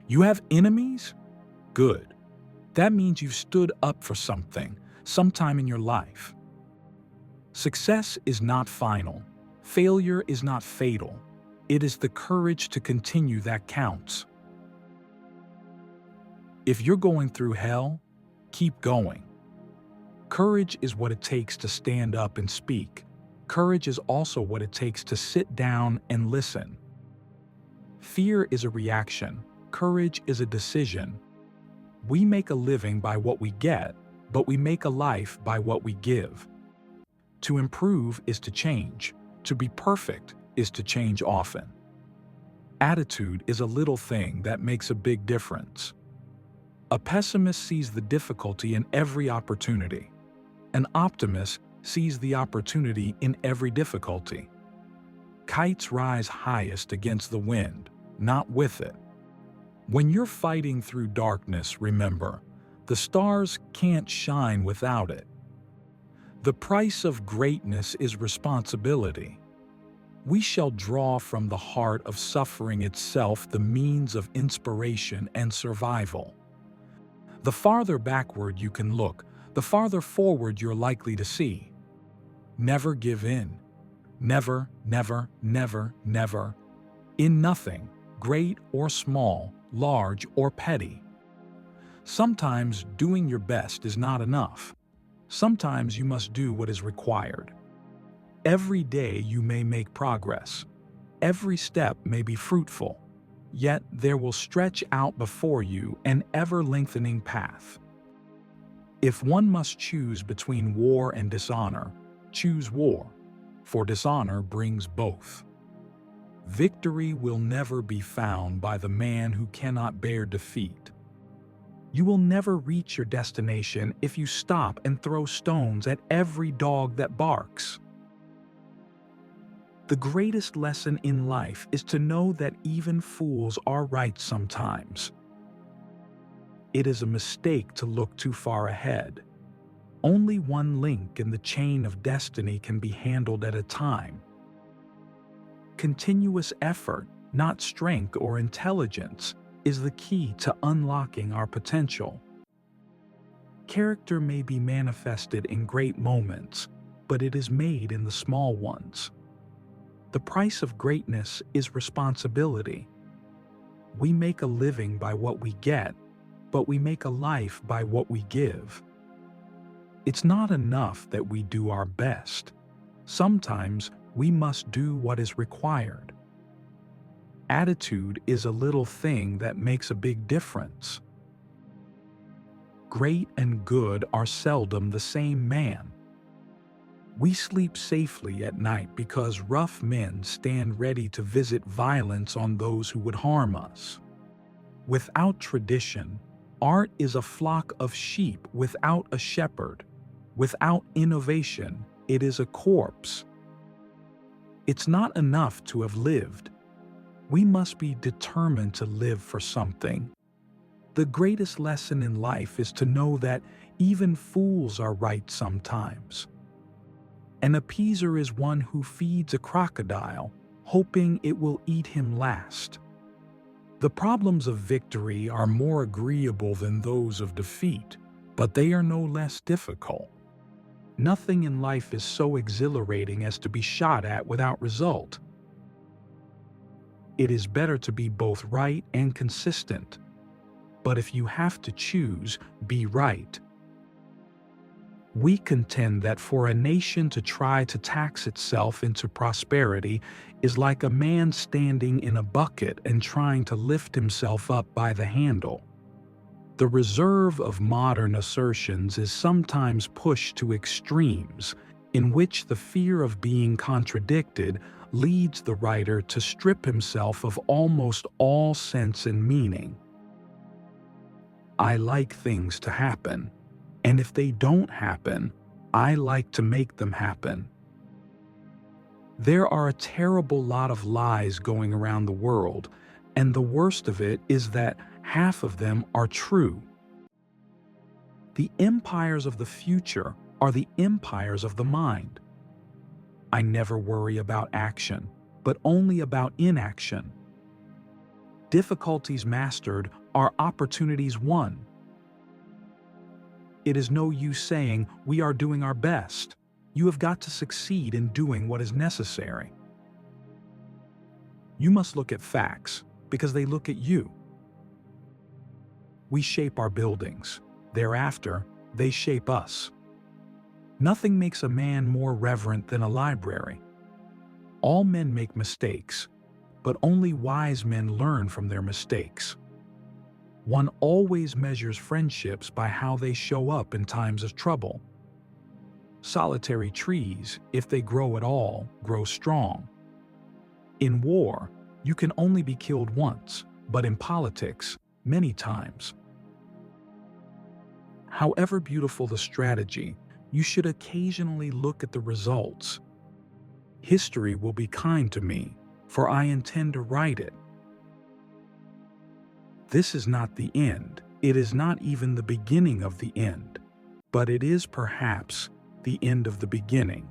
You have enemies? Good. That means you've stood up for something, sometime in your life. Success is not final. Failure is not fatal. It is the courage to continue that counts. If you're going through hell, keep going. Courage is what it takes to stand up and speak. Courage is also what it takes to sit down and listen. Fear is a reaction. Courage is a decision. We make a living by what we get, but we make a life by what we give. To improve is to change. To be perfect is to change often. Attitude is a little thing that makes a big difference. A pessimist sees the difficulty in every opportunity. An optimist sees the opportunity in every difficulty. Kites rise highest against the wind, not with it. When you're fighting through darkness, remember, the stars can't shine without it. The price of greatness is responsibility. We shall draw from the heart of suffering itself the means of inspiration and survival. The farther backward you can look, the farther forward you're likely to see. Never give in. Never, never, never, never. In nothing, great or small, large or petty. Sometimes doing your best is not enough. Sometimes you must do what is required. Every day you may make progress. Every step may be fruitful. Yet there will stretch out before you an ever-lengthening path. If one must choose between war and dishonor, choose war, for dishonor brings both. Victory will never be found by the man who cannot bear defeat. You will never reach your destination if you stop and throw stones at every dog that barks. The greatest lesson in life is to know that even fools are right sometimes. It is a mistake to look too far ahead. Only one link in the chain of destiny can be handled at a time. Continuous effort, not strength or intelligence, is the key to unlocking our potential. Character may be manifested in great moments, but it is made in the small ones. The price of greatness is responsibility. We make a living by what we get, but we make a life by what we give. It's not enough that we do our best. Sometimes we must do what is required. Attitude is a little thing that makes a big difference. Great and good are seldom the same man. We sleep safely at night because rough men stand ready to visit violence on those who would harm us. Without tradition, art is a flock of sheep without a shepherd. Without innovation, it is a corpse. It's not enough to have lived. We must be determined to live for something. The greatest lesson in life is to know that even fools are right sometimes. An appeaser is one who feeds a crocodile, hoping it will eat him last. The problems of victory are more agreeable than those of defeat, but they are no less difficult. Nothing in life is so exhilarating as to be shot at without result. It is better to be both right and consistent. But if you have to choose, be right. We contend that for a nation to try to tax itself into prosperity is like a man standing in a bucket and trying to lift himself up by the handle. The reserve of modern assertions is sometimes pushed to extremes, in which the fear of being contradicted leads the writer to strip himself of almost all sense and meaning. I like things to happen, and if they don't happen, I like to make them happen. There are a terrible lot of lies going around the world, and the worst of it is that half of them are true. The empires of the future are the empires of the mind. I never worry about action, but only about inaction. Difficulties mastered Are opportunities won? It is no use saying, "We are doing our best." You have got to succeed in doing what is necessary. You must look at facts, because they look at you. We shape our buildings. Thereafter, they shape us. Nothing makes a man more reverent than a library. All men make mistakes, but only wise men learn from their mistakes. One always measures friendships by how they show up in times of trouble. Solitary trees, if they grow at all, grow strong. In war, you can only be killed once, but in politics, many times. However beautiful the strategy, you should occasionally look at the results. History will be kind to me, for I intend to write it. This is not the end. It is not even the beginning of the end, but it is perhaps the end of the beginning.